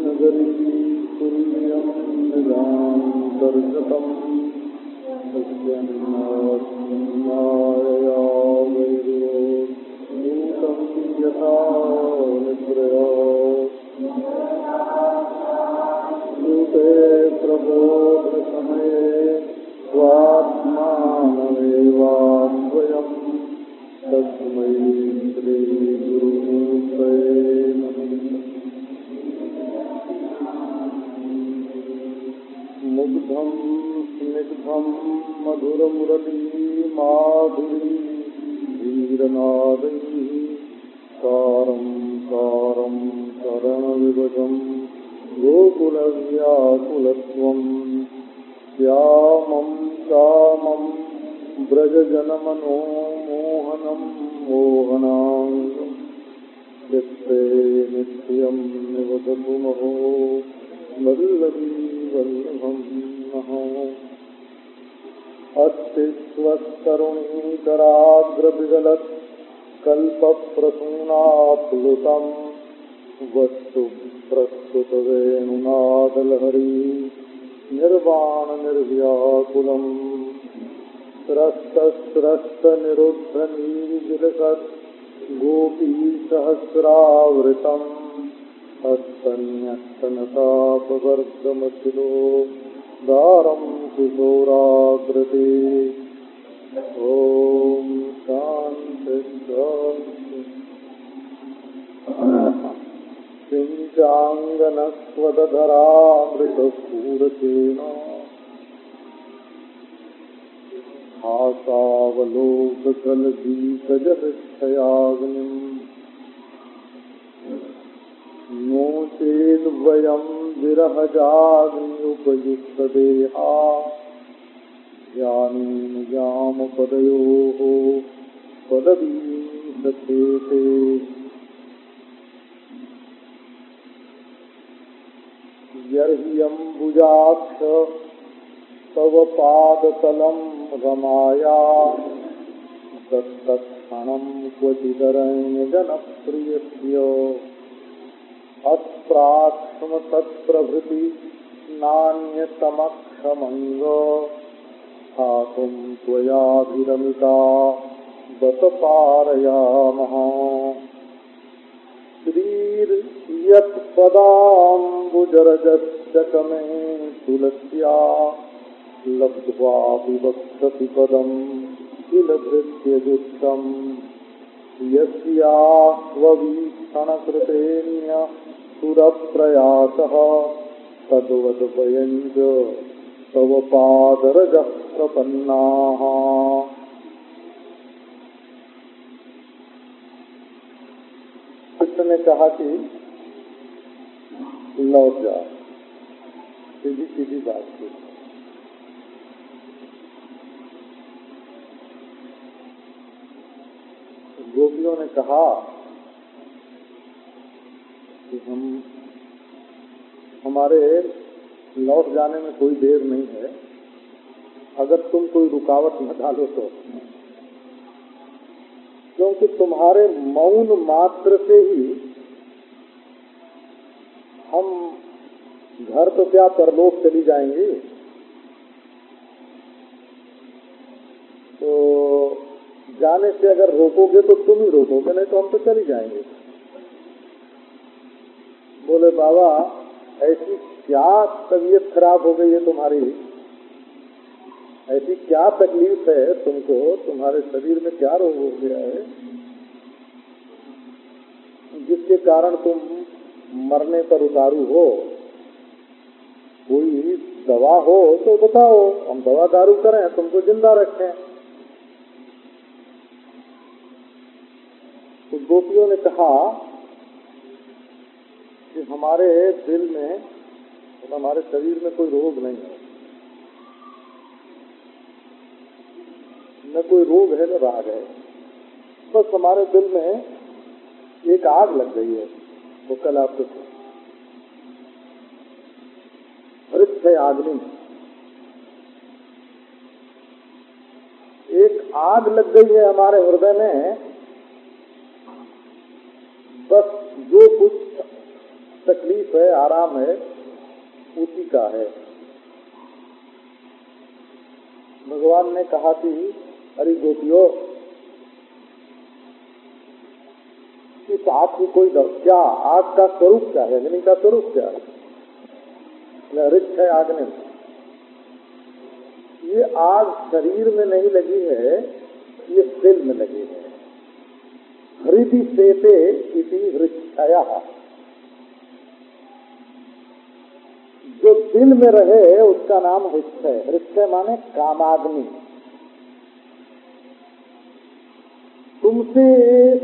नगरी तुल्यं निदान्तर्गतं सत्यन्नाया वैरो नूतं यथा निद्रया श्रुते प्रबोधसमये स्वात्मानमेवान्वयम् तस्मै श्रीगुरुमूर्तये नमः। मुग्धं स्निग्धं मधुरमुरली वीरनादैः सारं सारं शरणविभजं गोकुलव्याकुलत्वं श्यामं कामं व्रजजनमनोमोहनं मोहनाङ्गं चित्ते नित्यं निवसतु महो वल्लभी वल्लभं नः। अस्ति स्वस्तरुणीकराग्रविगलत् कल्पप्रसूनाप्लुतं वस्तु प्रस्तुतवेणुनादलहरी निर्वाणनिर्व्याकुलम् स्रस्तस्रस्तनिरुद्धनीविलसत् गोपीसहस्रावृतम् हस्तन्यस्तनतापवर्गमखिलो दारं किशोराकृते। ॐ शान्ति शान्ति। सिञ्चाङ्गनस्वदधरामृतपूरकेण हासावलोककलगीतजहृच्छयाग्निम् नो चेद्वयं विरहजाग्न्युपयुक्तदेहा ज्ञानेन यामपदयोः पदवीं सचेते। यर्हि अम्बुजाक्ष तव पादतलं रमाया तत्तत्क्षणं क्वचिदरण्यजनप्रियस्य अस्प्राक्ष्म तत्प्रभृति नान्यतमक्षमङ्ग स्थातुं त्वयाभिरमिता बत पारयामः। श्रीर्यत्पदाम्बुजरजश्चकमे तुलस्या लब्ध्वा विवक्षति पदं किल भृत्यजुष्टम् यस्यास्ववीक्षणकृतेन्य सुरप्रयासः तद्वद्वयञ्च तव पादरजः प्रपन्नाः। कृष्ण ने कहा कि लौट जा, सीधी सीधी बात की। गोपियों ने कहा कि हमारे लौट जाने में कोई देर नहीं है, अगर तुम कोई रुकावट न डालो तो, क्योंकि तुम्हारे मौन मात्र से ही हम घर तो क्या परलोक चली जाएंगी। तो जाने से अगर रोकोगे तो तुम ही रोकोगे, नहीं तो हम तो चली जाएंगे। बोले बाबा ऐसी क्या तबीयत खराब हो गई है तुम्हारी, ऐसी क्या तकलीफ है तुमको, तुम्हारे शरीर में क्या रोग हो गया है जिसके कारण तुम मरने पर उतारू हो। कोई दवा हो तो बताओ, हम दवा दारू करें, तुमको जिंदा रखें। तो गोपियों ने कहा कि हमारे दिल में, हमारे शरीर में कोई रोग नहीं है, न कोई रोग है न राग है, बस हमारे दिल में एक आग लग गई है। वो कल आपको हृदय आग्नि, एक आग लग गई है हमारे हृदय में सुख है, आराम है, उसी का है। भगवान ने कहा कि अरे गोपियों, इस आग की कोई क्या, आग का स्वरूप क्या है, अग्नि का स्वरूप क्या है? रिक्त है आग्नि। ये आग शरीर में नहीं लगी है, ये दिल में लगी है। हृदय सेते इति हृच्छया, जो दिल में रहे उसका नाम हृच्छय। हृच्छय माने कामाग्नि। तुमसे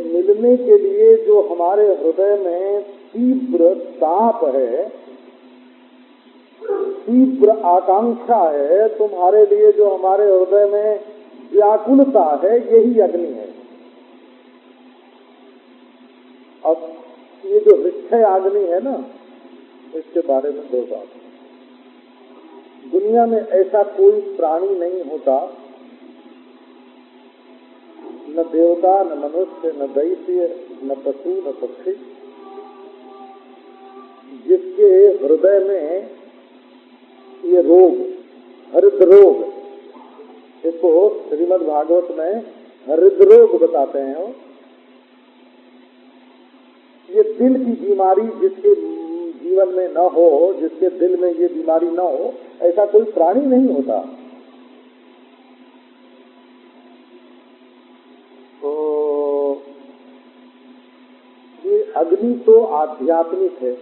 मिलने के लिए जो हमारे हृदय में तीव्र ताप है, तीव्र आकांक्षा है, तुम्हारे लिए जो हमारे हृदय में व्याकुलता है, यही अग्नि है। अब ये जो हृच्छय अग्नि है ना, इसके बारे में दो बात। दुनिया में ऐसा कोई प्राणी नहीं होता, न देवता, न मनुष्य, न दैत्य, न पशु, न पक्षी, जिसके हृदय में ये रोग, हृदरोग, इसको श्रीमद् भागवत में हृदरोग बताते हैं। ये दिल की बीमारी जिसके जीवन में न हो, जिसके दिल में ये बीमारी न हो, ऐसा कोई प्राणी नहीं होता। तो ये अग्नि तो आध्यात्मिक है,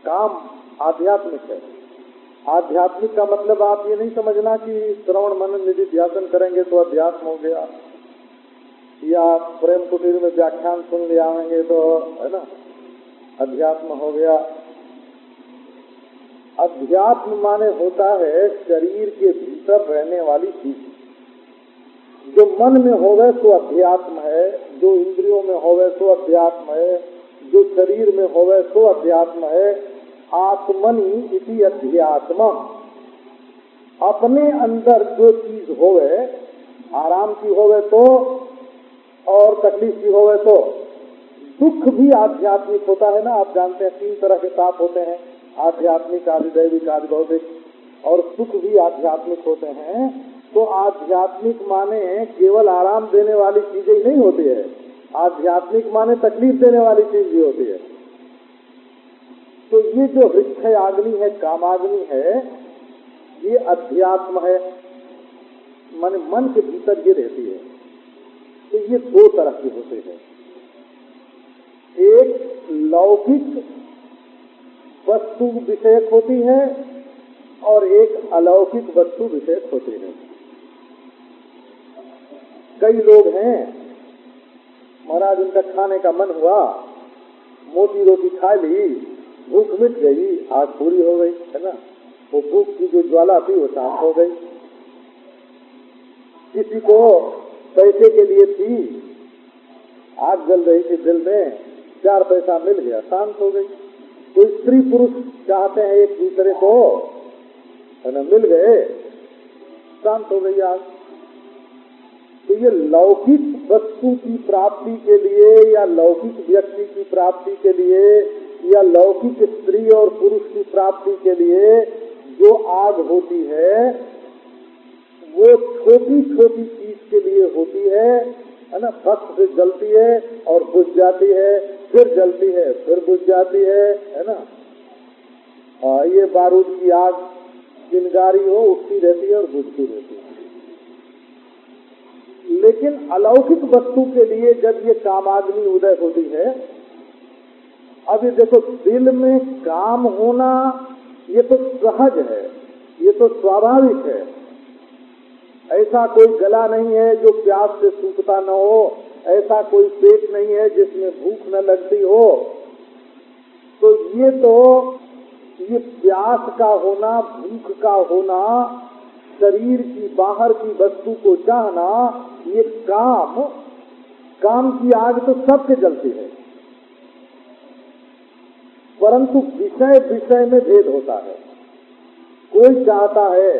काम आध्यात्मिक है। आध्यात्मिक का मतलब आप ये नहीं समझना कि श्रवण मनन निधि ध्यान करेंगे तो अध्यात्म हो गया, या प्रेम कुटीर में व्याख्यान सुन ले आएंगे तो है ना अध्यात्म हो गया। अध्यात्म माने होता है शरीर के भीतर रहने वाली चीज। जो मन में होवे तो अध्यात्म है, जो इंद्रियों में होवे तो अध्यात्म है, जो शरीर में होवे तो अध्यात्म है। आत्मनि इति अध्यात्म, अपने अंदर जो चीज होवे, आराम की होवे तो और तकलीफ की होवे तो। दुख भी आध्यात्मिक होता है ना, आप जानते हैं 3 तरह के ताप होते हैं, आध्यात्मिक, आधिदैविक, आधिभौतिक, और सुख भी आध्यात्मिक होते हैं। तो आध्यात्मिक माने केवल आराम देने वाली चीजें ही नहीं होती है, आध्यात्मिक माने तकलीफ देने वाली चीज भी होती है। तो ये जो हृच्छय अग्नि है, कामाग्नि है, ये अध्यात्म है, माने मन के भीतर ये रहती है। तो ये 2 तरह के होते हैं, एक लौकिक वस्तु विषयक होती है और एक अलौकिक वस्तु विषयक होती है। कई लोग हैं, महाराज उनका खाने का मन हुआ, मोटी रोटी खा ली, भूख मिट गई, आग पूरी हो गई, है ना, वो भूख की जो ज्वाला थी वो शांत हो गई। किसी को पैसे के लिए थी, आग जल रही थी दिल में, 4 पैसा मिल गया, शांत हो गई। कोई स्त्री पुरुष चाहते हैं एक दूसरे को, है ना, मिल गए, शांत हो गई आग। तो ये लौकिक वस्तु की प्राप्ति के लिए, या लौकिक व्यक्ति की प्राप्ति के लिए, या लौकिक स्त्री और पुरुष की प्राप्ति के लिए जो आग होती है, वो छोटी छोटी चीज के लिए होती है ना। भस्म से जलती है और बुझ जाती है, फिर जलती है, फिर बुझ जाती है ना। और ये बारूद की आग चिंगारी हो, उठती रहती है और बुझती रहती है। लेकिन अलौकिक वस्तु के लिए जब ये कामाग्नि उदय होती है, अब ये देखो, दिल में काम होना ये तो सहज है, ये तो स्वाभाविक है। ऐसा कोई गला नहीं है जो प्यास से सूखता न हो, ऐसा कोई पेट नहीं है जिसमें भूख न लगती हो। तो ये प्यास का होना, भूख का होना, शरीर की बाहर की वस्तु को चाहना, ये काम की आग तो सबके जलती है, परंतु विषय विषय में भेद होता है। कोई चाहता है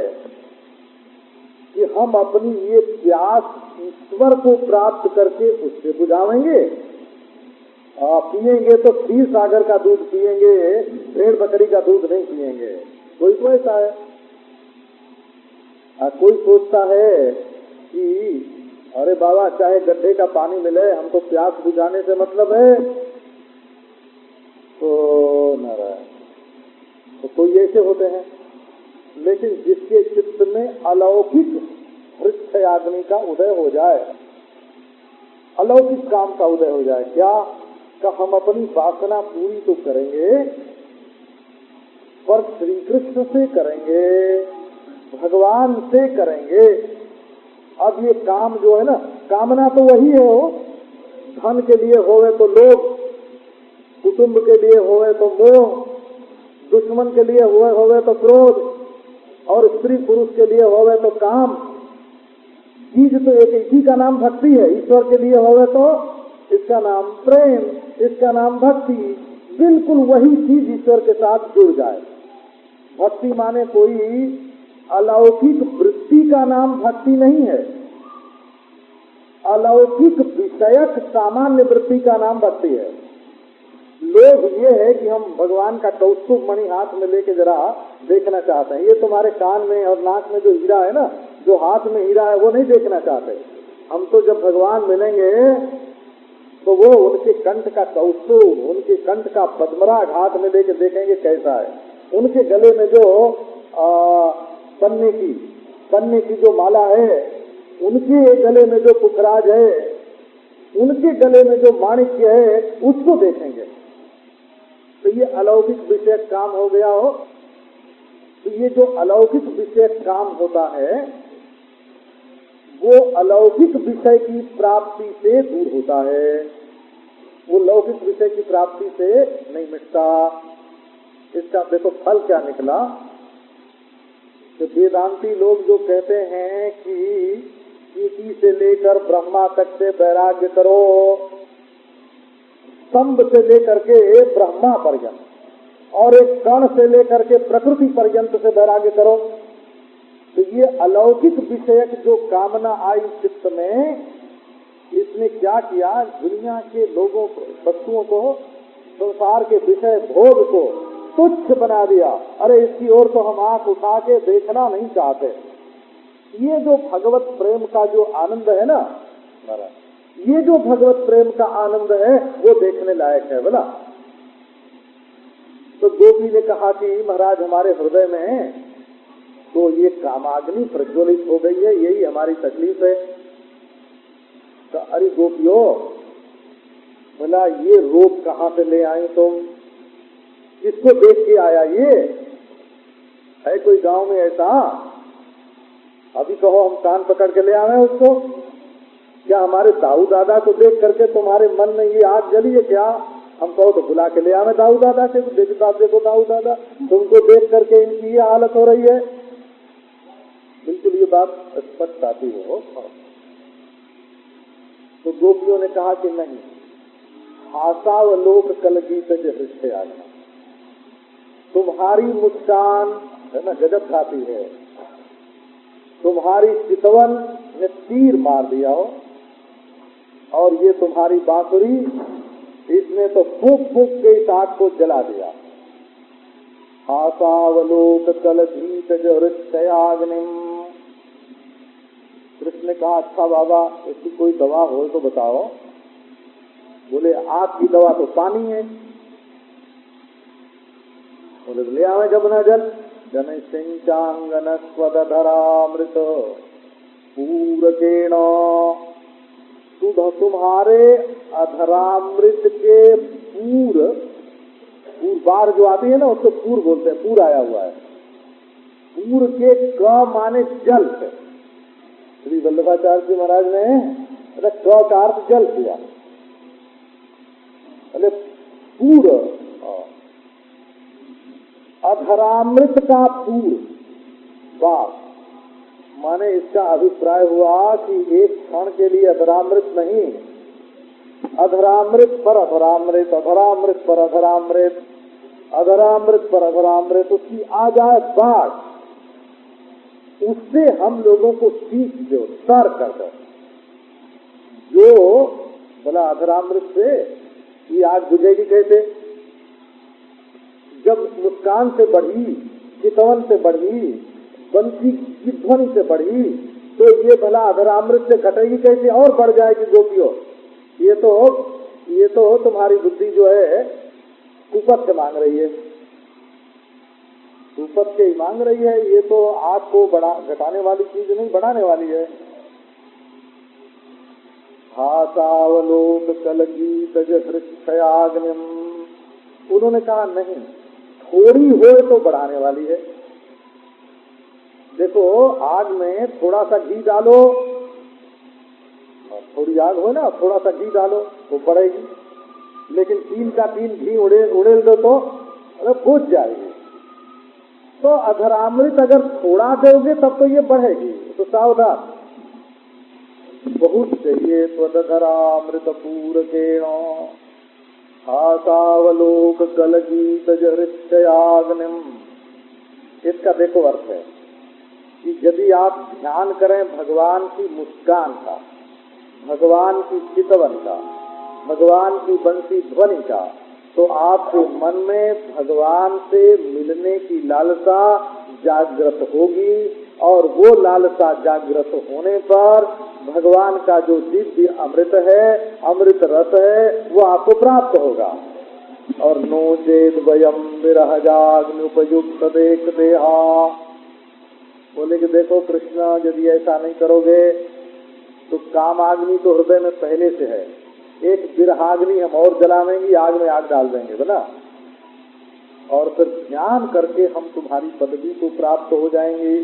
कि हम अपनी ये प्यास ईश्वर को प्राप्त करके उससे बुझावेंगे, पिएंगे तो क्षीर सागर का दूध पिएंगे, भेड़ बकरी का दूध नहीं पिएंगे। कोई तो ऐसा है। कोई सोचता है कि अरे बाबा चाहे गड्ढे का पानी मिले, हमको प्यास बुझाने से मतलब है। तो नारायण, तो कोई ऐसे होते हैं। लेकिन जिसके चित्त में अलौकिक वृक्ष आदमी का उदय हो जाए, अलौकिक काम का उदय हो जाए, क्या का हम अपनी वासना पूरी तो करेंगे, पर श्री कृष्ण से करेंगे, भगवान से करेंगे। अब ये काम जो है ना, कामना तो वही है हो, धन के लिए होवे तो लोभ, कुटुंब के लिए होवे तो मोह, दुश्मन के लिए होवे तो क्रोध, और स्त्री पुरुष के लिए होवे तो काम। चीज तो एक ही का नाम भक्ति है। ईश्वर के लिए होवे तो इसका नाम प्रेम, इसका नाम भक्ति। बिल्कुल वही चीज ईश्वर के साथ जुड़ जाए। भक्ति माने कोई अलौकिक वृत्ति का नाम भक्ति नहीं है, अलौकिक विषयक सामान्य वृत्ति का नाम भक्ति है। लोग ये है कि हम भगवान का कौस्तुभ मणि हाथ में लेके जरा देखना चाहते हैं। ये तुम्हारे कान में और नाक में जो हीरा है ना, जो हाथ में हीरा है, वो नहीं देखना चाहते। हम तो जब भगवान मिलेंगे तो वो उनके कंठ का कौस्तुभ, उनके कंठ का पद्मराग हाथ में लेके देखेंगे कैसा है। उनके गले में जो पन्ने की जो माला है, उनके गले में जो पुखराज है, उनके गले में जो माणिक्य है, उसको देखेंगे। तो ये अलौकिक विषय काम हो गया हो। तो ये जो अलौकिक विषय काम होता है, वो अलौकिक विषय की प्राप्ति से दूर होता है, वो लौकिक विषय की प्राप्ति से नहीं मिटता। इसका देखो फल क्या निकला। तो वेदांती लोग जो कहते हैं कि चीटी से लेकर ब्रह्मा तक से वैराग्य करो, स्तंभ से लेकर के ब्रह्मा पर्यंत, और एक कण से लेकर के प्रकृति पर्यंत से वैराग्य करो। तो ये अलौकिक विषयक जो कामना आई चित्त में, इसने क्या किया, दुनिया के लोगों को, वस्तुओं को, संसार के विषय भोग को तुच्छ बना दिया। अरे इसकी ओर तो हम आंख उठा के देखना नहीं चाहते। ये जो भगवत प्रेम का जो आनंद है ना, ये जो भगवत प्रेम का आनंद है, वो देखने लायक है बोला। तो गोपी ने कहा कि महाराज हमारे हृदय में तो ये कामाग्नि प्रज्वलित हो गई है, यही हमारी तकलीफ है। तो अरे गोपियों, बोला ये रोग कहाँ से ले आई तुम, किसको देख के आया, ये है कोई गांव में ऐसा? अभी कहो हम कान पकड़ के ले आवे उसको। क्या हमारे दाऊ दादा को देख करके तुम्हारे मन में ये आग जली है क्या? हम कहो तो बुला के ले आवे दाऊ दादा के, देखो दाऊ दादा तुमको देख करके इनकी ये हालत हो रही है। बिल्कुल ये बात स्पष्ट आती हो। तो गोपियों ने कहा कि नहीं, हासावलोक कल गीत हृष्ट आज्ञा, तुम्हारी मुस्कान है ना गजब खाती है, तुम्हारी चितवन ने तीर मार दिया हो, और ये तुम्हारी बांसुरी, इसने तो फूंक फूंक के इस आग को जला दिया। हासावलोक कल गीत हृष्टयाग्निम। कृष्ण ने कहा अच्छा बाबा, इसकी कोई दवा हो तो बताओ। बोले आग की दवा तो पानी है। बोले ले आवे जमुना जल। जन सिंचांगन स्वदधरामृत पूरकेण, तुम्हारे अधरामृत के पूर बार जो आती है ना, उसको पूर बोलते हैं, पूर आया हुआ है। पूर के क माने जल से, श्री वल्लभाचार्य जी महाराज ने क का अर्थ जल किया। अरे पूर, अधरामृत का पूर बार माने इसका अभिप्राय हुआ कि एक क्षण के लिए अधरामृत नहीं, अधरामृत पर अधरामृत, अधरामृत पर अधरामृत, अधरामृत पर अधरामृत, उसकी आ जाए बाढ़, उससे हम लोगों को सीख दो, तर कर दो। जो बोला अधरामृत से ये आग बुझेगी कैसे? जब मुस्कान से बढ़ी, चितवन से बढ़ी, बंसी की ध्वनि से बढ़ी, तो ये भला अधरामृत से घटेगी कैसे और बढ़ जाएगी गोपियों? ये तो तुम्हारी बुद्धि जो है कुपथ से मांग रही है, कुपथ से ही मांग रही है। ये तो आग को घटाने वाली चीज नहीं, बढ़ाने वाली है। हासावलोक कलगीत हृक्षयाग्निम, उन्होंने कहा नहीं, थोड़ी हो तो बढ़ाने वाली है। देखो आग में थोड़ा सा घी डालो, थोड़ी आग हो ना, थोड़ा सा घी डालो तो बढ़ेगी, लेकिन 3 का 3 घी उड़ेल दो तो बुझ जाएगी। तो अधरामृत अगर थोड़ा दोगे तब तो ये बढ़ेगी, तो सावधान। बहुत चाहिए त्वदधरामृत पूरकेण हासावलोक कलगीत हृक्षयाग्निम। इसका देखो अर्थ है कि यदि आप ध्यान करें भगवान की मुस्कान का, भगवान की चितवन का, भगवान की बंसी ध्वनि का, तो आपके मन में भगवान से मिलने की लालसा जागृत होगी, और वो लालसा जागृत होने पर भगवान का जो दिव्य अमृत है, अमृत रस है, वो आपको प्राप्त होगा। और नो चेद वयम विरह जाग्नुपयुक्त देख देहा, बोले कि देखो कृष्णा, यदि ऐसा नहीं करोगे तो कामाग्नि तो हृदय में पहले से है, एक विरहाग्नि हम और जलावेंगे, आग में आग डाल देंगे बोला, और फिर ध्यान करके हम तुम्हारी पदवी को प्राप्त हो जाएंगे,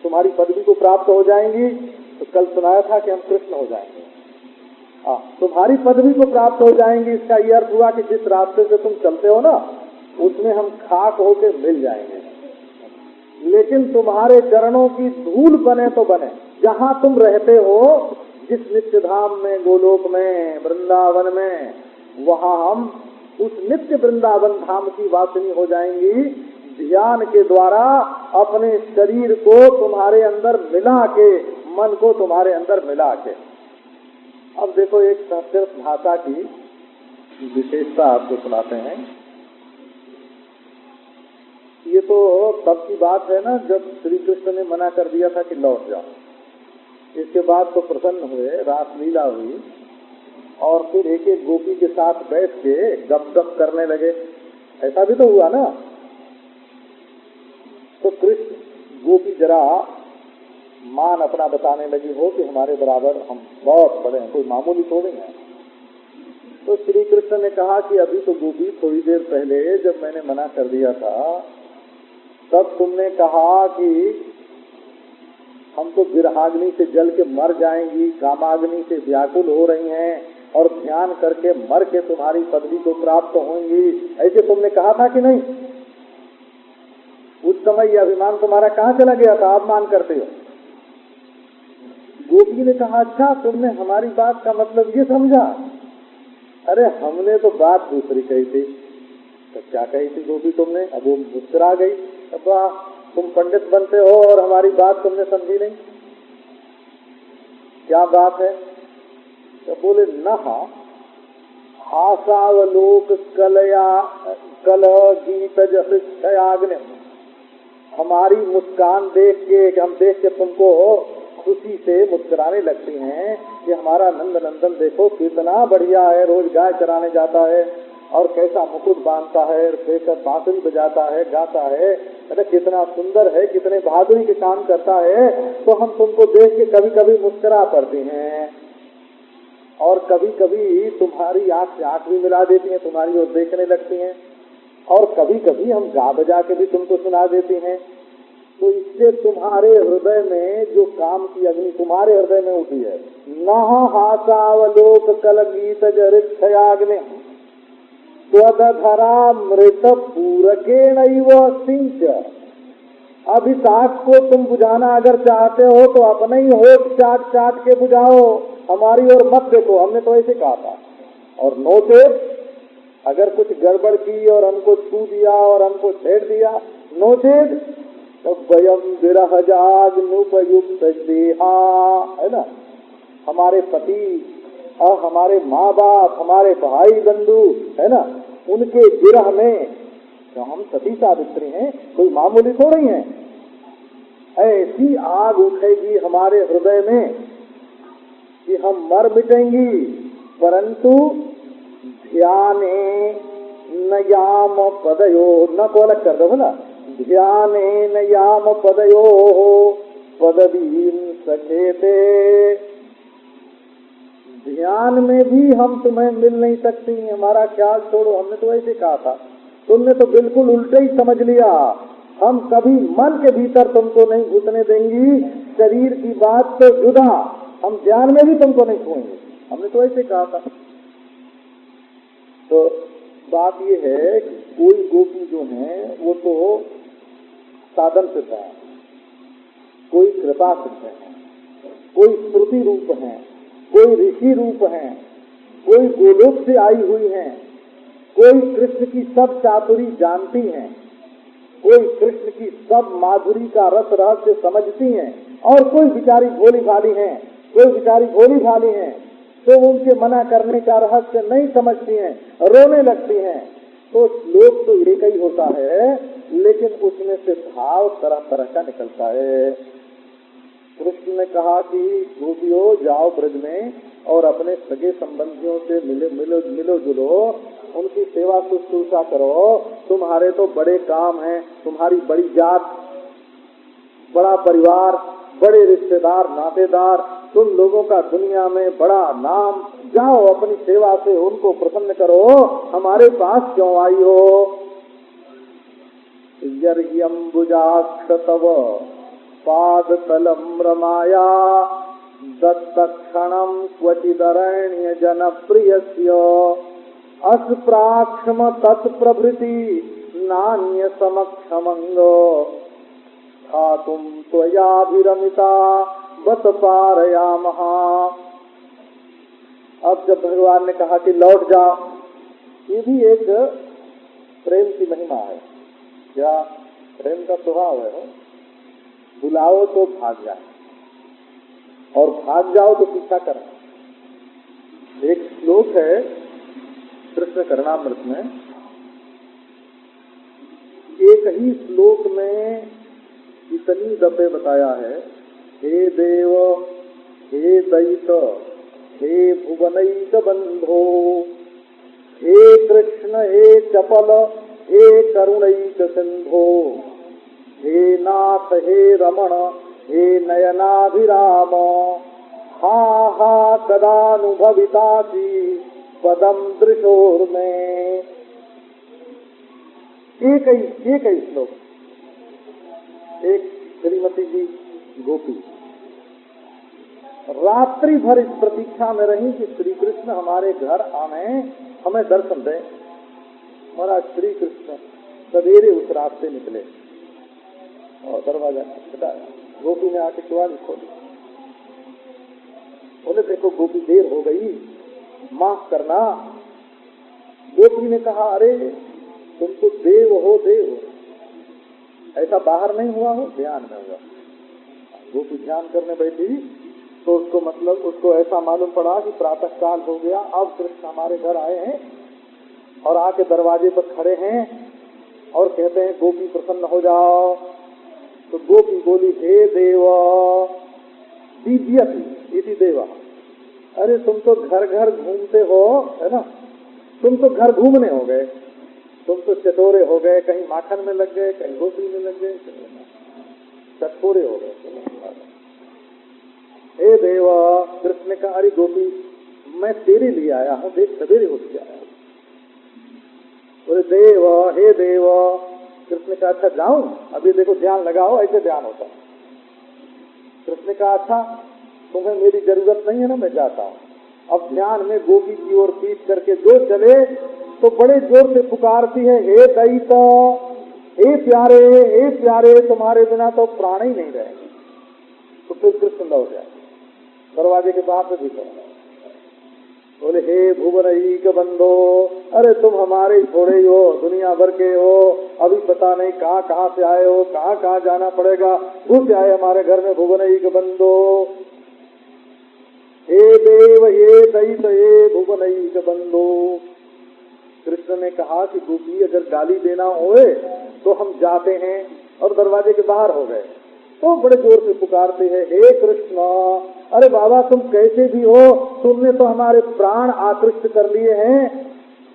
तुम्हारी पदवी को प्राप्त हो जाएंगी। तो कल सुनाया था कि हम कृष्ण हो जाएंगे। तुम्हारी पदवी को प्राप्त हो जाएंगी, इसका ये अर्थ हुआ कि जिस रास्ते से तुम चलते हो ना, उसमें हम खाक होके मिल जाएंगे, लेकिन तुम्हारे चरणों की धूल बने तो बने। जहाँ तुम रहते हो, जिस नित्य धाम में, गोलोक में, वृंदावन में, वहाँ हम उस नित्य वृंदावन धाम की वासिनी हो जाएंगी, ध्यान के द्वारा अपने शरीर को तुम्हारे अंदर मिला के, मन को तुम्हारे अंदर मिला के। अब देखो एक संस्कृत भाषा की विशेषता आपको सुनाते हैं। ये तो तब की बात है ना जब श्री कृष्ण ने मना कर दिया था कि लौट जाओ। इसके बाद तो प्रसन्न हुए, रासलीला हुई, और फिर एक एक गोपी के साथ बैठ के गप करने लगे। ऐसा भी तो हुआ ना। तो कृष्ण गोपी जरा मान अपना बताने लगी हो कि हमारे बराबर हम बहुत बड़े हैं, कोई मामूली थोड़े हैं। तो श्री कृष्ण ने कहा कि अभी तो गोपी थोड़ी देर पहले जब मैंने मना कर दिया था, तब तुमने कहा कि हम तो विरहाग्नि से जल के मर जाएंगी, कामाग्नि से व्याकुल हो रही हैं, और ध्यान करके मर के तुम्हारी पदवी को प्राप्त होंगी, ऐसे तुमने कहा था कि नहीं? उस समय यह अभिमान तुम्हारा कहाँ चला गया था, आप मान करते हो। गोपी ने कहा अच्छा, तुमने हमारी बात का मतलब ये समझा। अरे हमने तो बात दूसरी कही थी। तो क्या कही थी गोपी तुमने? अब वो मुस्कुरा गई। अब तुम पंडित बनते हो और हमारी बात तुमने समझी नहीं, क्या बात है? तो बोले नहा हासावलोक कल गीत हृक्षयाग्नि, हमारी मुस्कान देख के, हम देख के तुमको खुशी से मुस्कुराने लगती हैं कि हमारा नंद नंदन देखो कितना बढ़िया है, रोज गाय चराने जाता है और कैसा मुकुट बांधता है, फिर बांसुरी बजाता है, गाता है, अरे कितना सुंदर है, कितने बहादुरी के काम करता है। तो हम तुमको देख के कभी कभी मुस्कुरा पड़ती हैं, और कभी कभी तुम्हारी आंख से आंख भी मिला देती हैं, तुम्हारी ओर देखने लगती हैं, और कभी कभी हम गा बजा के भी तुमको सुना देती हैं। तो इससे तुम्हारे हृदय में जो काम की अग्नि तुम्हारे हृदय में उठी है, नह हासावलोक कलगीत हृक्षयाग्नि त्वदधरामृत पूरकेणैव सिंच। अब इस आग को तुम बुझाना अगर चाहते हो तो अपने ही होठ चाट चाट के बुझाओ, हमारी ओर मत देखो, हमने तो ऐसे कहा था। और नोटे अगर कुछ गड़बड़ की और हमको छू दिया और हमको छेड़ दिया, नोचेद तो वयम विरह जाग्नुपयुक्त देहा, है ना, हमारे पति और हमारे माँ बाप, हमारे भाई बंधु है ना, उनके विरह में तो हम सती सावित्री हैं, कोई मामूली थोड़ी हैं। ऐसी आग उठेगी हमारे हृदय में कि हम मर मिटेंगी, परंतु ध्याने न याम पदयो, न को अलग कर दो ना, ध्याने न याम पदयो पदवीन सखेते। ध्यान में भी हम तुम्हें मिल नहीं सकती, हमारा ख्याल छोड़ो। हमने तो ऐसे कहा था, तुमने तो बिल्कुल उल्टे ही समझ लिया। हम कभी मन के भीतर तुमको नहीं घुसने देंगी, शरीर की बात तो जुदा, हम ध्यान में भी तुमको नहीं छुएंगे। हमने तो ऐसे कहा था। तो बात ये है कि कोई गोपी जो है वो तो साधन सिद्ध है, कोई कृपा सिद्ध है, कोई श्रुति रूप है, कोई ऋषि रूप है, कोई गोलोक से आई हुई है, कोई कृष्ण की सब चातुरी जानती हैं, कोई कृष्ण की सब माधुरी का रस रहस्य समझती हैं, और कोई बिचारी भोली भाली हैं, कोई बिचारी भोली भाली हैं तो उनके मना करने का रहस्य नहीं समझती हैं, रोने लगती हैं। तो श्लोक तो एक ही होता है, लेकिन उसमें से भाव तरह तरह का निकलता है। कृष्ण ने कहा कि गोपियों जाओ ब्रज में और अपने सगे संबंधियों से मिलो जुलो, उनकी सेवा शुश्रूषा करो। तुम्हारे तो बड़े काम हैं, तुम्हारी बड़ी जात, बड़ा परिवार, बड़े रिश्तेदार नातेदार, तुम लोगों का दुनिया में बड़ा नाम, जाओ अपनी सेवा से उनको प्रसन्न करो, हमारे पास क्यों आई हो। यर्यम्बुजाक्ष तव पादतलम रमाया दत्तक्षणं क्वचिदरण्य जनप्रियस्य अस्प्राक्ष्म तत्प्रभृति नान्य समक्षमंगो तुम त्वयाभिरमिता बत पारयामः। अब जब भगवान ने कहा कि लौट जाओ, ये भी एक प्रेम की महिमा है। क्या प्रेम का स्वभाव है, बुलाओ तो भाग जाए और भाग जाओ तो पीछा करो। एक श्लोक है कृष्ण करणामृत में, एक ही श्लोक में इतनी दफे बताया है, हे देव, हे दैत, हे भुवनैक बंधो, हे कृष्ण, हे चपल, हे करुणैक सिंधो, हे नाथ, हे रमण, हे नयनाभिराम, हा हा कदानुभवितासी पदम दृशोर्मे। एक ही श्लोक। एक श्रीमती जी गोपी रात्रि भर इस प्रतीक्षा में रही कि श्री कृष्ण हमारे घर आने, हमें दर्शन दें। हमारा श्री कृष्ण सवेरे उस रास्ते निकले और दरवाजा खटखटाया। गोपी ने आके द्वार खोली, बोले देखो गोपी देर हो गई, माफ करना। गोपी ने कहा अरे तुम तो देव हो, देव ऐसा बाहर नहीं हुआ हो, ध्यान में हुआ। गोपी ध्यान करने बैठी तो उसको मतलब उसको ऐसा मालूम पड़ा कि प्रातः काल हो गया, अब कृष्ण हमारे घर आए हैं और आके दरवाजे पर खड़े हैं और कहते हैं गोपी प्रसन्न हो जाओ। तो गोपी बोली हे देव दीव्यति इति देवा। अरे तुम तो घर घर घूमते हो, है ना, तुम तो घर घूमने हो गए, तुम तो चटोरे हो गए, कहीं माखन में लग गए, कहीं गोपी में लग गए, चटोरे हो गए। हे देव, कृष्ण का अरे गोपी मैं तेरे लिए आया हूँ, देख सवेरे उठ के आया। बोले देव, हे देव। कृष्ण का अच्छा जाऊं, अभी देखो ध्यान लगाओ, ऐसे ध्यान होता है। कृष्ण का अच्छा तुम्हें मेरी जरूरत नहीं है ना, मैं जाता हूँ। अब ध्यान में गोपी की ओर पीट करके जो चले तो बड़े जोर से पुकारती है, हे दैत, हे प्यारे, तुम्हारे बिना तो प्राण ही नहीं रहेंगे। तो फिर कृष्ण लौट जाए, दरवाजे के बाहर से भीतर बोले हे भुवनैक बंधो, अरे तुम हमारे थोड़े ही हो, दुनिया भर के हो, अभी पता नहीं कहाँ कहाँ से आए हो, कहाँ कहाँ जाना पड़ेगा, घुस आए हमारे घर में भुवनैक बंधो। हे देव हे दैत हे भुवनैक बंधो। कृष्ण ने कहा कि गोपी अगर गाली देना होए तो हम जाते हैं, और दरवाजे के बाहर हो गए तो बड़े जोर से पुकारते हैं, हे कृष्ण, अरे बाबा तुम कैसे भी हो, तुमने तो हमारे प्राण आकृष्ट कर लिए हैं।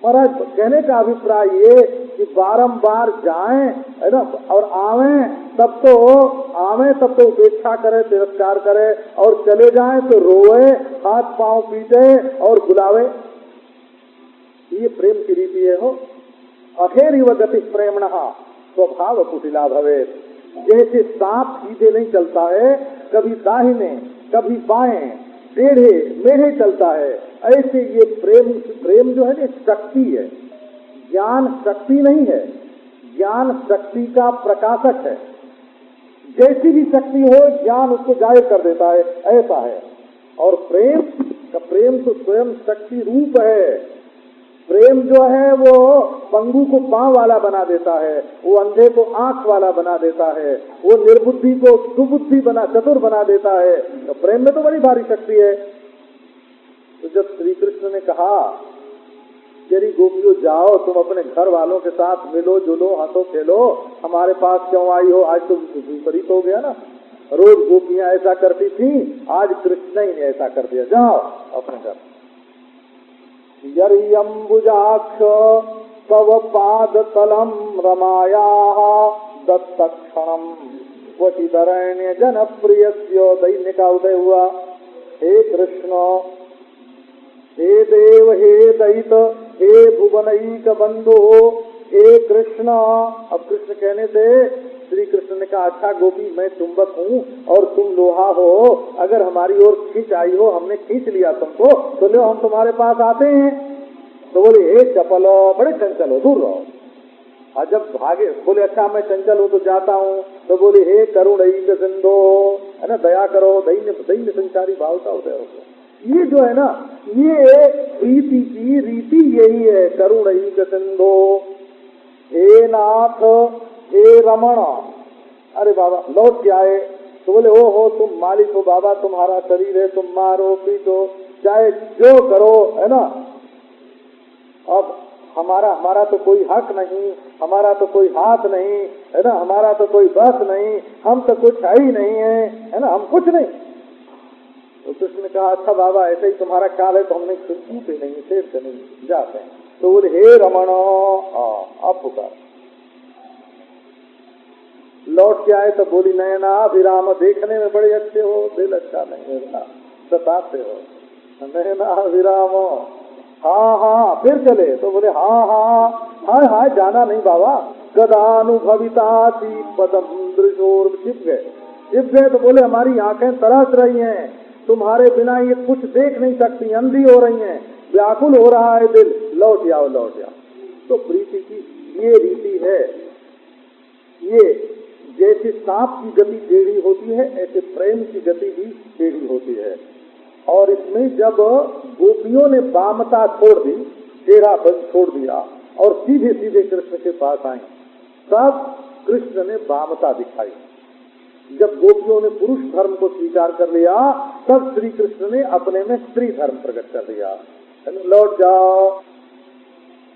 महाराज कहने का अभिप्राय ये कि बारंबार जाएं है ना, और आवें तब तो उपेक्षा करे, तिरस्कार करे, और चले जाएं तो रोए, हाथ पांव पीटे और बुलावे। ये प्रेम की रीति है हो। अखेरी व गति प्रेमणः स्वभाव कुटिला भवेत्। जैसे सांप सीधे नहीं चलता है, कभी दाहिने कभी बाएं टेढ़े मेढ़े चलता है, ऐसे ये प्रेम जो है ना शक्ति है, ज्ञान शक्ति नहीं है, ज्ञान शक्ति का प्रकाशक है। जैसी भी शक्ति हो ज्ञान उसको जाहिर कर देता है, ऐसा है। और प्रेम तो स्वयं शक्ति रूप है। प्रेम जो है वो पंगु को पांव वाला बना देता है, वो अंधे को आंख वाला बना देता है, वो निर्बुद्धि को सुबुद्धि चतुर बना देता है। तो प्रेम में तो बड़ी भारी शक्ति है। तो जब श्री कृष्ण ने कहा यदि गोपियों जाओ तुम अपने घर वालों के साथ मिलो जुलो हंसो खेलो, हमारे पास क्यों आई हो, आज तो विपरीत हो गया ना। रोज गोपियां ऐसा करती थी, आज कृष्ण ही ने ऐसा कर दिया, जाओ अपने घर। यर्यम्बुजाक्ष तव पादतलम रमायाः दत्तक्षणम क्वचिदरण्य जनप्रियस्य। दैन्य का उदय हुआ। हे कृष्ण, हे देव हे दैत हे भुवनैक बंधो, हे कृष्ण। अब कृष्ण कहने से श्री कृष्ण ने कहा, अच्छा गोपी मैं चुंबक हूँ और तुम लोहा हो, अगर हमारी ओर खींच आई हो, हमने खींच लिया तुमको, तो लो हम तुम्हारे पास आते हैं। तो बोले हे चपलो, बड़े चंचल हो, दूर रहो। और जब भागे बोले अच्छा मैं चंचल हूँ तो जाता हूँ, तो बोले हे करुणैक सिंधो, है ना, दया करो। दैन्य संचारी भाव का उदय हो। ये जो है ना, ये प्रीति की रीति यही है, करुणैक सिंधो। हे नाथ हे रमण, अरे बाबा लौट के आए। तो बोले ओ हो तुम मालिक हो बाबा, तुम्हारा शरीर है, तुम मारो पीटो चाहे जो करो, है ना। अब हमारा तो कोई हक नहीं, हमारा तो कोई हाथ नहीं, है ना, हमारा तो कोई बस नहीं, हम तो कुछ ही नहीं है ना, हम कुछ नहीं। तो कृष्ण ने कहा अच्छा बाबा ऐसे ही तुम्हारा ख्याल है तो हमने छूटे नहीं, शेर से नहीं जाते हैं। तो बोले हे रमण, आप पुकार। लौट के आए तो बोली नयना विराम, देखने में बड़े अच्छे हो, दिल अच्छा नहीं है, सताते हो। नयना विराम, हाँ हाँ। फिर चले तो बोले हाँ हाँ हाँ हाँ, जाना नहीं बाबा। गदानुभविता पदम दृशोर, छिप गए। तो बोले हमारी आंखें तरस रही हैं, तुम्हारे बिना ये कुछ देख नहीं सकती, अंधी हो रही हैं, व्याकुल हो रहा है दिल, लौट जाओ लौट जाओ। तो प्रीति की ये रीति है। ये जैसे सांप की गति टेढ़ी होती है, ऐसे प्रेम की गति भी टेढ़ी होती है। और इसमें जब गोपियों ने वामता छोड़ दी, टेढ़ापन छोड़ दिया और सीधे सीधे कृष्ण के पास आई, तब कृष्ण ने वामता दिखाई। जब गोपियों ने पुरुष धर्म को स्वीकार कर लिया, तब श्री कृष्ण ने अपने में स्त्री धर्म प्रकट कर दिया। लौट जाओ।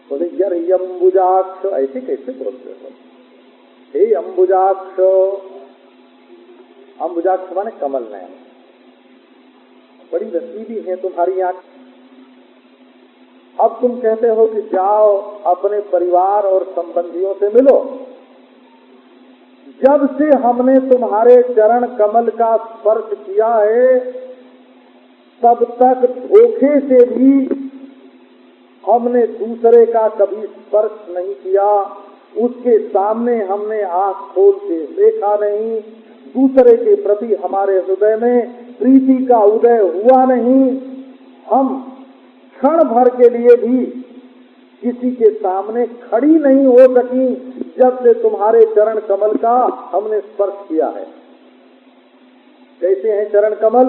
बोले यार अम्बुजाक्ष, ऐसे कैसे बोलते हो? हे अम्बुजाक्ष, अम्बुजाक्ष माने कमल नयन, बड़ी रसीली है तुम्हारी आंख। अब तुम कहते हो कि जाओ अपने परिवार और संबंधियों से मिलो। जब से हमने तुम्हारे चरण कमल का स्पर्श किया है, तब तक धोखे से भी हमने दूसरे का कभी स्पर्श नहीं किया, उसके सामने हमने आंख खोल के देखा नहीं, दूसरे के प्रति हमारे हृदय में प्रीति का उदय हुआ नहीं। हम क्षण भर के लिए भी किसी के सामने खड़ी नहीं हो सकी जब से तुम्हारे चरण कमल का हमने स्पर्श किया है। कैसे हैं चरण कमल?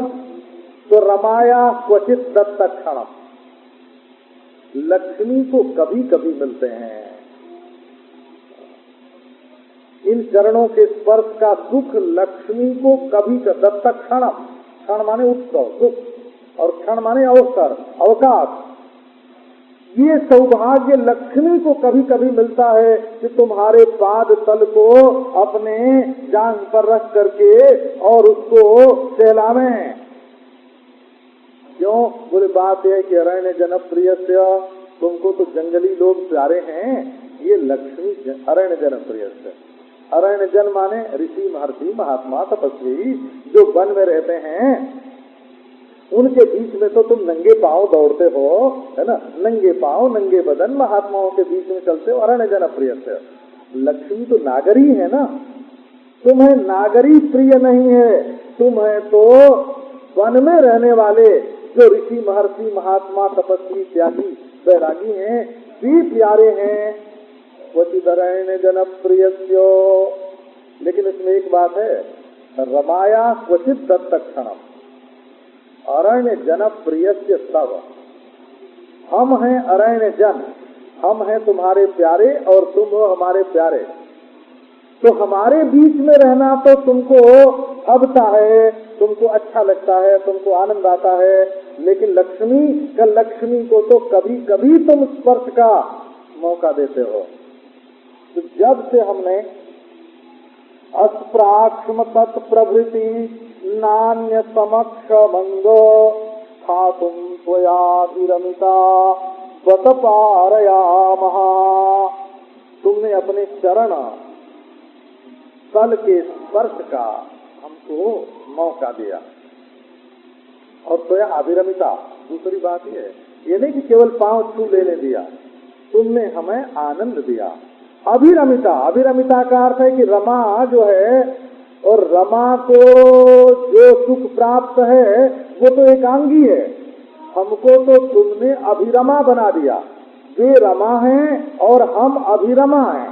तो रमाया क्वचित दत्त क्षण, लक्ष्मी को कभी कभी मिलते हैं। इन चरणों के स्पर्श का सुख लक्ष्मी को कभी दत्त क्षण, क्षण माने उत्सव सुख, और क्षण माने अवसर, अवकाश। ये सौभाग्य लक्ष्मी को कभी कभी मिलता है कि तुम्हारे पाद तल को अपने जांघ पर रख करके और उसको सहलावें। क्यों? बोले बात है कि अरण्य जनप्रिय से, तुमको तो जंगली लोग प्यारे हैं, ये लक्ष्मी अरण्य जनप्रिय से। अरण्य जन माने ऋषि, महर्षि, महात्मा, तपस्वी जो वन में रहते हैं, उनके बीच में तो तुम नंगे पांव दौड़ते हो, है ना, नंगे पांव नंगे बदन महात्माओं के बीच में चलते हो, अरण्य जनप्रिय से। लक्ष्मी तो नागरी है ना, तुम्हें नागरी प्रिय नहीं है, तुम्हें तो वन में रहने वाले जो ऋषि, महर्षि, महात्मा, तपस्वी इत्यादि बैरागी हैं, भी प्यारे हैं। क्वचिदरण्य जनप्रियस्यो, लेकिन इसमें एक बात है, रमाया क्वचित दत्तक्षणम, अरण्य जनप्रियस्य सब। हम हैं अरण्य जन, हम हैं तुम्हारे प्यारे और तुम हो हमारे प्यारे, तो हमारे बीच में रहना तो तुमको अबता है, तुमको अच्छा लगता है, तुमको आनंद आता है, लेकिन लक्ष्मी को तो कभी कभी तुम स्पर्श का मौका देते हो। तो जब से हमने अस्प्राक्ष्म तत्प्रभृति नान्य समक्ष मंगो खातुम त्वयाभिरमिता बत पारयामः, तुमने अपने चरण तल के स्पर्श का हमको मौका दिया। और त्वया अभिरमिता, दूसरी बात ये नहीं कि केवल पांव छू लेने दिया, तुमने हमें आनंद दिया। अभिरमिता, अभिरमिता का अर्थ है कि रमा जो है, और रमा को जो सुख प्राप्त है वो तो एकांगी है, हमको तो तुमने अभिरमा बना दिया। वे रमा हैं और हम अभिरमा हैं,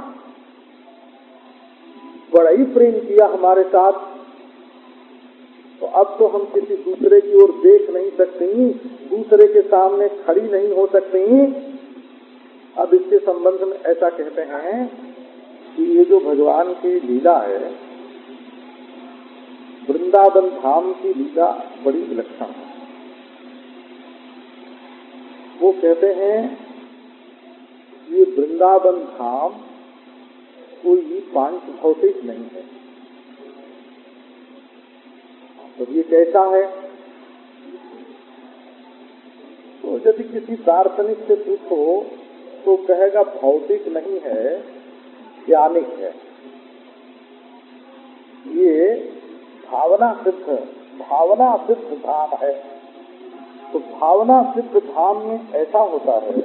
बड़ा ही प्रेम किया हमारे साथ। तो अब तो हम किसी दूसरे की ओर देख नहीं सकती, दूसरे के सामने खड़ी नहीं हो सकती। अब इसके संबंध में ऐसा कहते हैं कि ये जो भगवान की लीला है, वृंदावन धाम की लीला बड़ी विलक्षण है। वो कहते हैं ये वृंदावन धाम कोई पांच भौतिक नहीं है। तो ये कैसा है? तो यदि किसी दार्शनिक से पूछो तो कहेगा भौतिक नहीं है, ज्ञानिक है। ये भावना सिद्ध धाम है। तो भावना सिद्ध धाम में ऐसा होता है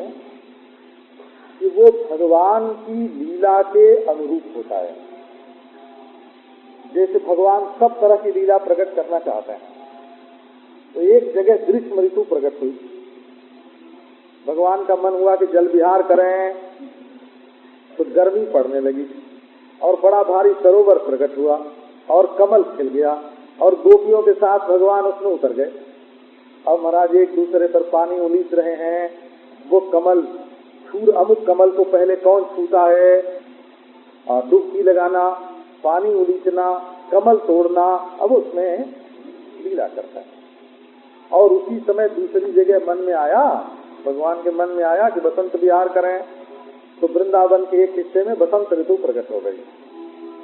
कि वो भगवान की लीला के अनुरूप होता है। जैसे भगवान सब तरह की लीला प्रकट करना चाहते हैं, तो एक जगह ग्रीष्म ऋतु प्रकट हुई, भगवान का मन हुआ कि जल विहार करें, तो गर्मी पड़ने लगी और बड़ा भारी सरोवर प्रकट हुआ और कमल खिल गया और गोपियों के साथ भगवान उसमें उतर गए। अब महाराज एक दूसरे पर पानी उलीच रहे हैं, वो कमल अमुक कमल को पहले कौन छूता है, और डुबकी लगाना, पानी उलीचना, कमल तोड़ना, अब उसमें लीला करता है। और उसी समय दूसरी जगह मन में आया, भगवान के मन में आया कि बसंत विहार करें, तो वृंदावन के एक हिस्से में बसंत ऋतु प्रकट हो गई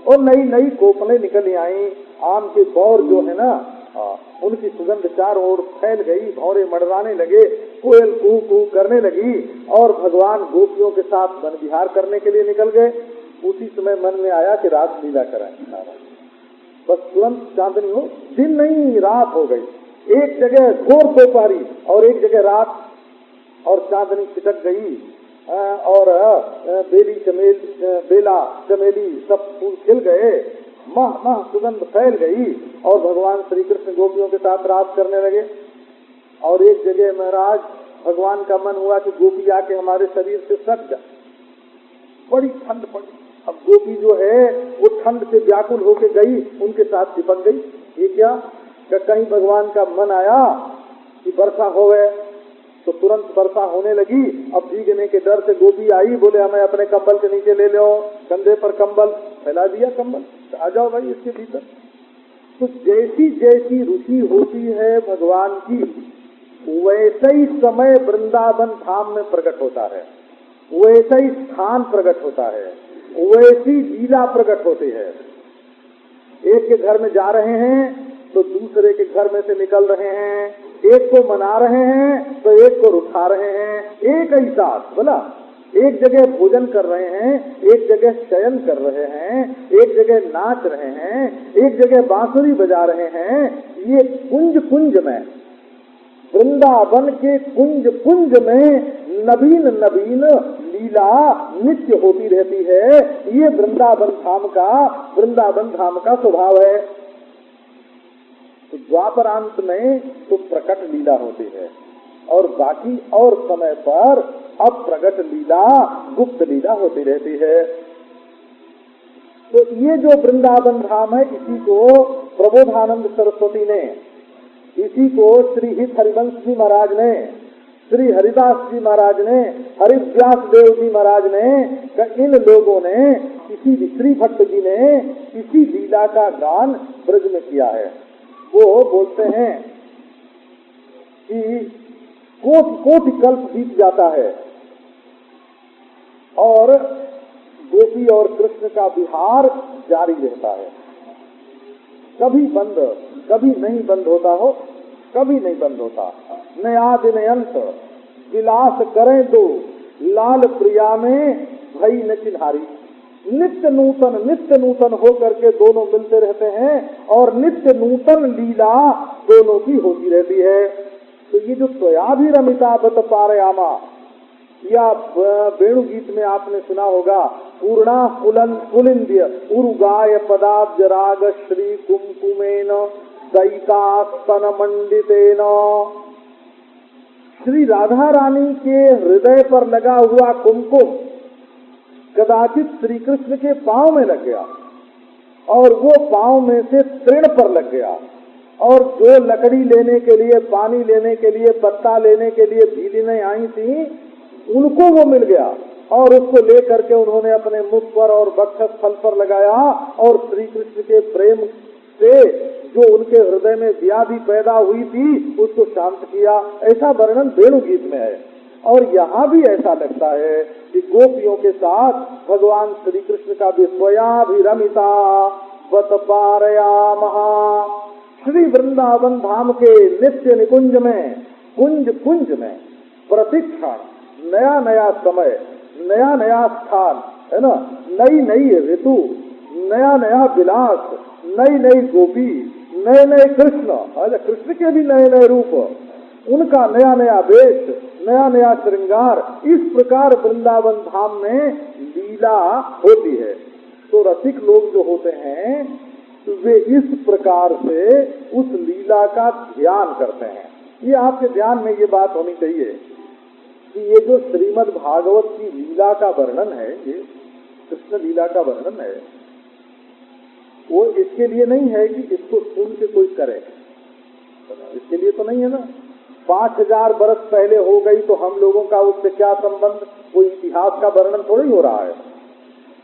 और नई नई कोपलें निकल आई, आम के बौर जो है ना, उनकी सुगंध चारों ओर फैल गई, भौरे मडराने लगे, कोयल कू कू करने लगी और भगवान गोपियों के साथ वन विहार करने के लिए निकल गए। उसी समय मन में आया कि रात लीला कराएं। बस तुरंत चांदनी हो, दिन नहीं रात हो गई, एक जगह घोर दोपहरी और एक जगह रात, और चांदनी छिटक गई और बेला चमेली सब फूल खिल गए, मह सुगंध फैल गई और भगवान श्री कृष्ण गोपियों के साथ रात करने लगे। और एक जगह महाराज भगवान का मन हुआ कि गोपी आके हमारे शरीर से सट जाए, बड़ी ठंड पड़ी। अब गोपी जो है वो ठंड से व्याकुल होके गई, उनके साथ चिपक गई। ये क्या कहीं भगवान का मन आया कि वर्षा हो गए, तो तुरंत वर्षा होने लगी। अब भीगने के डर से गोपी आई, बोले हमें अपने कंबल के नीचे ले लो, कंधे पर कंबल फैला दिया, कंबल आ जाओ भाई इसके भीतर। तो जैसी जैसी रुचि होती है भगवान की, वैसे ही समय वृंदावन धाम में प्रकट होता है, वैसा ही स्थान प्रकट होता है, वैसी लीला प्रकट होती है। एक के घर में जा रहे हैं तो दूसरे के घर में से निकल रहे हैं, एक को मना रहे हैं तो एक को रुठा रहे हैं, एक ही साथ बोला, एक जगह भोजन कर रहे हैं, एक जगह शयन कर रहे हैं, एक जगह नाच रहे हैं, एक जगह बांसुरी बजा रहे हैं। ये कुंज कुंज में, वृंदावन के कुंज कुंज में नवीन नवीन लीला नित्य होती रहती है। ये वृंदावन धाम का स्वभाव है। तो द्वापरांत में तो प्रकट लीला होती है और बाकी और समय पर अप्रगट लीला, गुप्त लीला होती रहती है। तो ये जो वृंदावन धाम है, इसी को प्रबोधानंद सरस्वती ने, इसी को श्री हित हरिवंश जी महाराज ने, श्री हरिदास जी महाराज ने, हरिव्यास देव जी महाराज ने, इन लोगों ने, इसी श्री भट्ट जी ने इसी लीला का गान ब्रज में किया है। वो बोलते हैं कि कोटि कल्प बीत जाता है और गोपी और कृष्ण का विहार जारी रहता है, कभी बंद, कभी नहीं बंद होता हो, कभी नहीं बंद होता। न आदि न अंत विलास करें तो लाल प्रिया में भई न चिन्हारी। नित्य नूतन हो करके दोनों मिलते रहते हैं और नित्य नूतन लीला दोनों की होती रहती है। तो ये जो त्वयाभिरमिता बत पारयामा, या वेणु गीत में आपने सुना होगा, पूर्णा पुलिंद्य उरुगाय पदाब्ज राग श्री कुमकुमेन दयितास्तन मंडितेन। श्री राधा रानी के हृदय पर लगा हुआ कुमकुम कदाचित श्री कृष्ण के पांव में लग गया और वो पांव में से तृण पर लग गया, और जो लकड़ी लेने के लिए, पानी लेने के लिए, पत्ता लेने के लिए भीलिनें आई थी, उनको वो मिल गया और उसको लेकर के उन्होंने अपने मुख पर और वक्षस्थल फल पर लगाया और श्री कृष्ण के प्रेम से जो उनके हृदय में व्याधि पैदा हुई थी उसको शांत किया। ऐसा वर्णन वेणु गीत में है। और यहाँ भी ऐसा लगता है कि गोपियों के साथ भगवान श्री कृष्ण का भी त्वयाभिरमिता बत पारयामः। श्री वृंदावन धाम के नित्य निकुंज में, कुंज में प्रतिक्षण नया नया समय, नया नया स्थान है ना, नई नई ऋतु, नया नया विलास, नई नई गोपी, नए नए कृष्ण, कृष्ण के भी नए नए रूप, उनका नया नया वेश, नया नया श्रृंगार, इस प्रकार वृंदावन धाम में लीला होती है। तो रसिक लोग जो होते हैं वे इस प्रकार से उस लीला का ध्यान करते हैं। ये आपके ध्यान में ये बात होनी चाहिए कि ये जो श्रीमद् भागवत की लीला का वर्णन है, ये कृष्ण लीला का वर्णन है, वो इसके लिए नहीं है कि इसको सुन के कोई करे, इसके लिए तो नहीं है ना। 5000 वर्ष पहले हो गई तो हम लोगों का उससे क्या संबंध, वो इतिहास का वर्णन थोड़ी हो रहा है।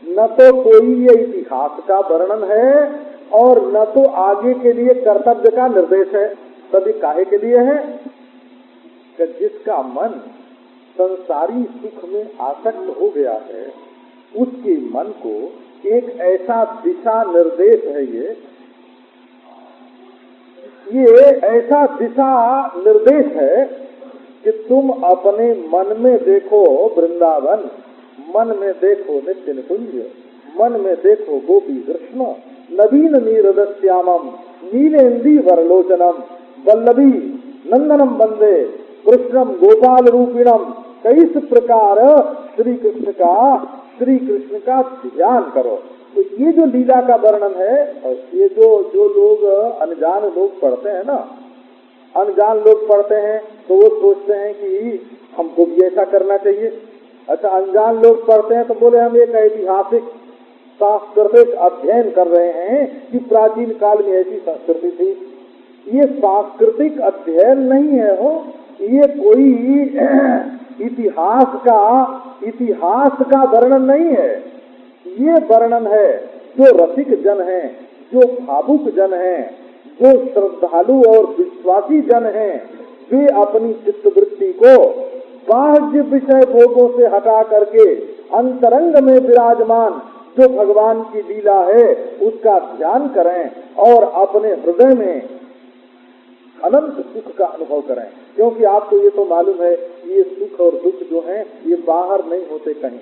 न तो कोई ये इतिहास का वर्णन है और न तो आगे के लिए कर्तव्य का निर्देश है। तभी काहे के लिए है कि जिसका मन संसारी सुख में आसक्त हो गया है, उसके मन को एक ऐसा दिशा निर्देश है, ये ऐसा दिशा निर्देश है कि तुम अपने मन में देखो वृंदावन, मन में देखो नित्य निकुंज, मन में देखो गोपी कृष्ण, नवीन नीरदश्यामम नीलेंदी वरलोचनम वल्लभी नंदनम वंदे कृष्णम गोपाल रूपिणम। इस प्रकार श्री कृष्ण का ध्यान करो। तो ये जो लीला का वर्णन है, ये जो लोग अनजान लोग पढ़ते हैं ना, अनजान लोग पढ़ते हैं तो वो सोचते हैं कि हमको भी ऐसा करना चाहिए। अच्छा, अनजान लोग पढ़ते हैं तो बोले हम एक ऐतिहासिक सांस्कृतिक अध्ययन कर रहे हैं कि प्राचीन काल में ऐसी संस्कृति थी। ये सांस्कृतिक अध्ययन नहीं है हो, ये कोई इतिहास का वर्णन नहीं है। ये वर्णन है जो रसिक जन हैं, जो भावुक जन हैं, जो श्रद्धालु और विश्वासी जन हैं, वे अपनी चित्तवृत्ति को बाह्य विषय भोगों से हटा करके अंतरंग में विराजमान जो भगवान की लीला है उसका ध्यान करें और अपने हृदय में अनंत सुख का अनुभव करें। क्योंकि आपको ये तो मालूम है ये सुख और दुख जो हैं ये बाहर नहीं होते कहीं।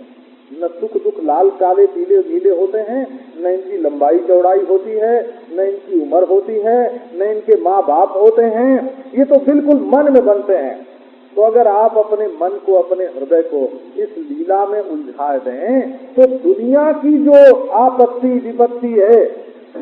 न सुख दुख लाल काले पीले नीले होते हैं, न इनकी लंबाई चौड़ाई होती है, न इनकी उम्र होती है, न इनके माँ बाप होते हैं। ये तो बिल्कुल मन में बनते हैं। तो अगर आप अपने मन को अपने हृदय को इस लीला में उलझा दें तो दुनिया की जो आपत्ति विपत्ति है,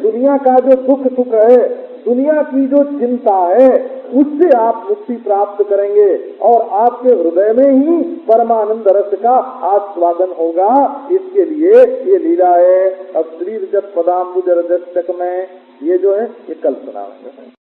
दुनिया का जो दुख सुख है, दुनिया की जो चिंता है उससे आप मुक्ति प्राप्त करेंगे और आपके हृदय में ही परमानंद रस का आस्वादन होगा। इसके लिए ये लीला है। अब श्री रजत पदाम्बुज रजत में ये जो है ये कल सुनाएंगे।